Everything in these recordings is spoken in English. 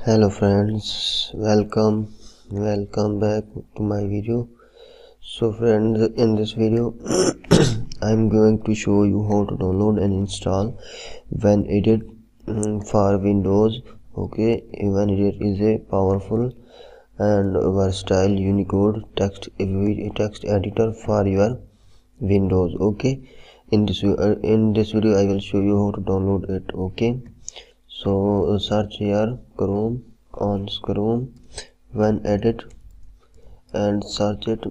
Hello friends, welcome back to my video. So friends, in this video I'm going to show you how to download and install WinEdt for Windows. Okay, WinEdt is a powerful and versatile Unicode text editor for your Windows. Okay, in this video I will show you how to download it. Okay, so search here Chrome, on Chrome WinEdt and search it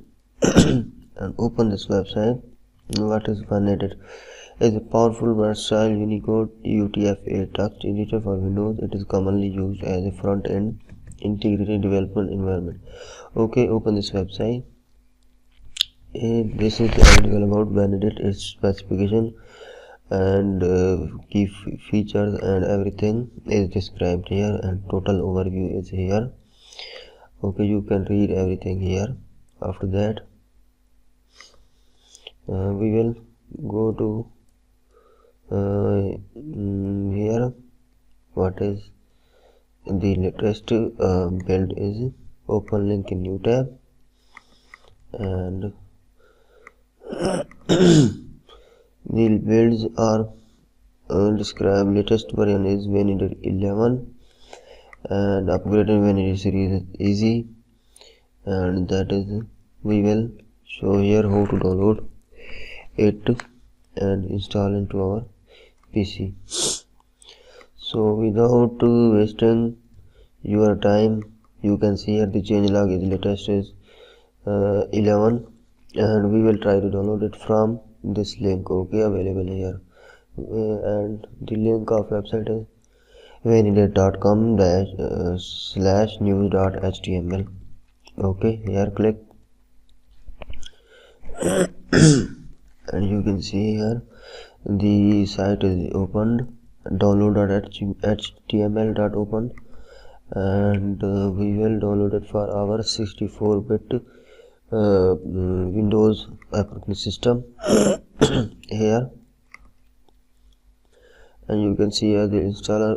and open this website. What is WinEdt? Is a powerful versatile Unicode UTF-8 text editor for Windows. It is commonly used as a front-end integrated development environment. Okay, open this website. This is the article about WinEdt, its specification and key features and everything is described here, and total overview is here. Okay, you can read everything here. After that we will go to here. What is the latest build is open link in new tab, and the builds are described. Latest version is WinEdt 11 and upgraded WinEdt series is easy, and that is we will show here how to download it and install into our PC. So without wasting your time, you can see here the changelog is latest is 11, and we will try to download it from this link. Okay, available here, and the link of website is winedet.com/news.html. okay, here click and you can see here the site is opened, download.html.open, and we will download it for our 64-bit Windows operating system here. And you can see here the installer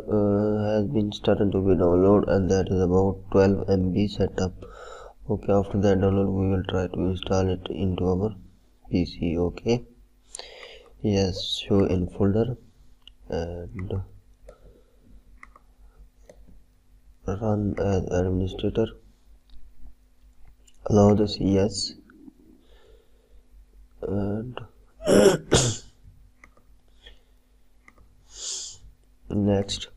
has been started to be download, and that is about 12 MB setup. Okay, after that download we will try to install it into our PC. Okay, yes, show in folder and run as administrator, allow this yes, and next,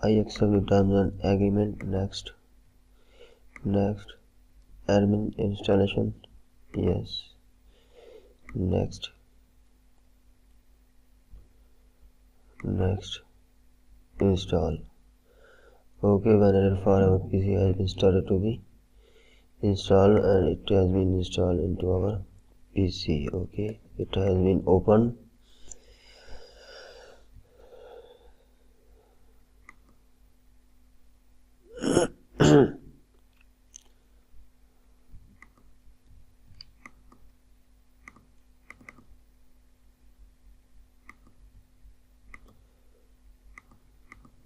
I accept the terms and agreement. Next, admin installation, yes, next, install. Okay, WinEdt for our PC has been started to be installed, and it has been installed into our PC. Okay, it has been opened.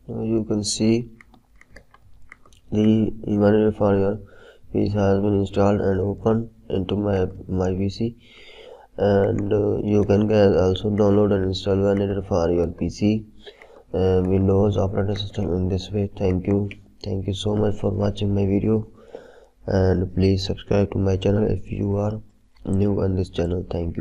Now you can see the WinEdt for your PC has been installed and opened into my PC, and you can also download and install WinEdt for your PC Windows operating system in this way. Thank you so much for watching my video, and please subscribe to my channel if you are new on this channel. Thank you.